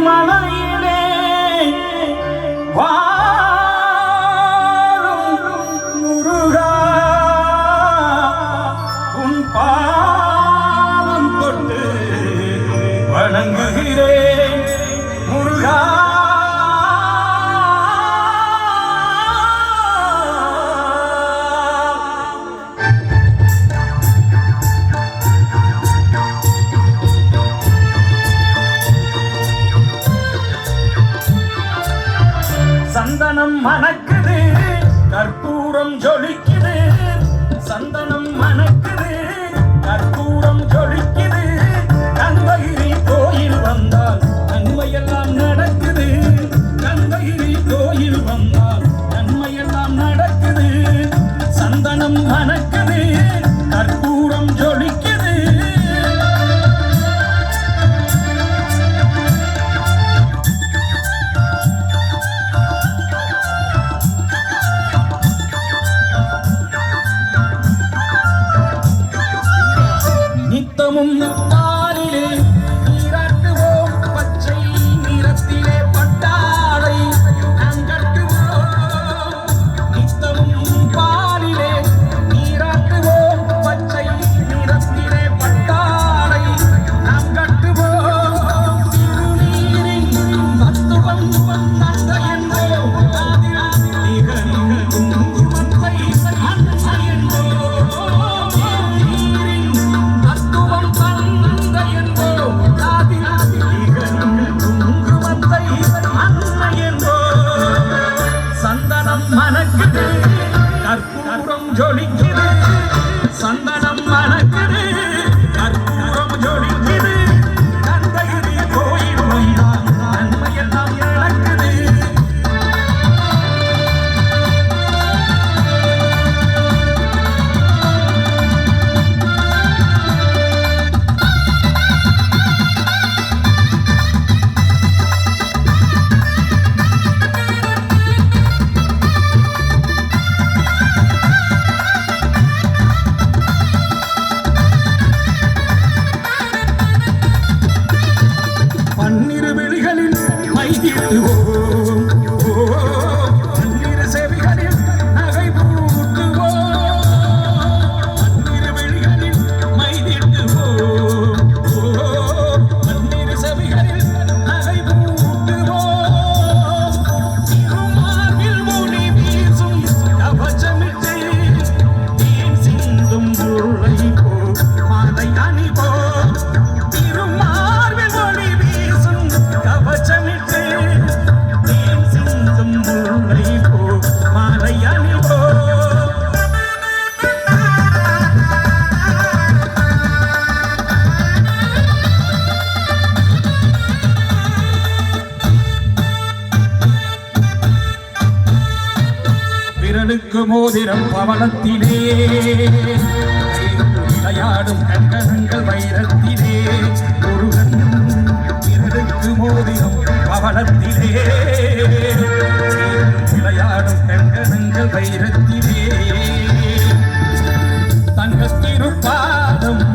மலையிலே வாழும் முருகா உன் பாதம் தொட்டு வணங்குகிறேன் முருகா. சந்தனம் மணக்குது, கற்பூரம் ஜொலிக்குது. சந்தனம் மணக்குது, கற்பூரம் ஜொலிக்குது. கந்தகிரி கோயில் வந்தால் நன்மையெல்லாம் நடக்குது. கந்தகிரி கோயில் வந்தால் நன்மையெல்லாம் நடக்குது. சந்தனம் மணக்குது, கற்பூரம் ஜொலிக்குது. பாலிலே நீராட்டுவோம், பச்சை நிறத்திலே பட்டாடை நாம் கட்டுவோம். நித்தமும் பாலிலே நீராட்டுவோம், பச்சை நிறத்திலே பட்டாடை நாம் கட்டுவோம். திருநீரின் தத்துவம் தந்த என்போம், குங்குமத்தை அன்னை என்போம். சந்தனம் மணக்குது, கற்பூரம் ஜொலிக்குது. சந்தனம் மணக்குது, கற்பூரம் ஜொலிக்குது. கந்தகிரி கோயில் வந்தால் நன்மையெல்லாம் நடக்குது. பன்னிரு வெளிகளில் மைதிடுவோம், பன்னிரு செவிகளில் நகை பூட்டுவோம். பன்னிரு வெளிகளில் மைதிடுவோம், பன்னிரு செவிகளில் நகை பூட்டுவோம். திருமார்பில் மொழி வீசும் கவசமிட்டு தேன் சிந்தும் முல்லை போ மாலை அணிவோம். திருமார்பில் மொழி வீசும் கவசமிட்டு தேன் சிந்தும் முல்லை போ மாலை அணிவோம். விரலுக்கு மோதிரம் பவளத்திலே, விளையாடும் கங்கணங்கள் வைரத்திலே. முருகன் விரலுக்கு மோதிரம் பவளத்திலே, விளையாடும் கங்கணங்கள் வைரத்திலே. தங்கத்திருப்பாதம்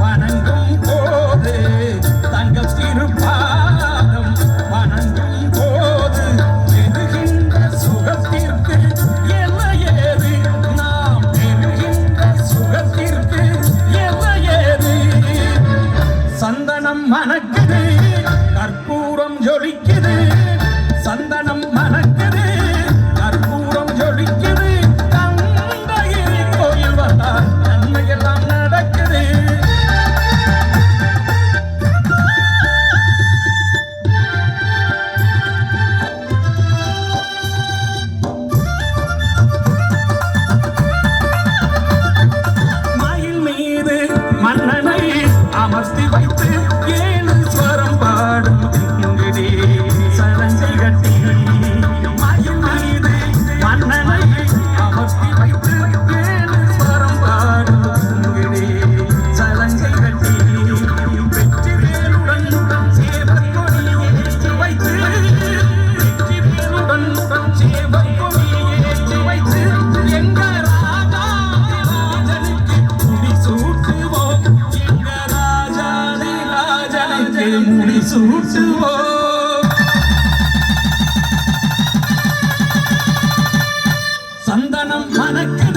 வணங்கும் போது, தங்கத்திருப்பாதம் வணங்கும் போது பெறுகின்ற சுகத்திற்கு எல்லையேது. நாம் பெறுகின்ற சுகத்திற்கு எல்லையேது. சந்தனம் மணக்குது, கற்பூரம் ஜொலிக்குது. சந்தனம் மணக்குது, கற்பூரம் ஜொலிக்குது. கந்தகிரி கோயில் வந்தால் நன்மையெல்லாம் நடக்குது. மயில் மீது மன்னனை அமர்த்தி வைத்து ஏழு ஸ்வரம் பாடும் கிங்கிடி. சந்தனம் மணக்குது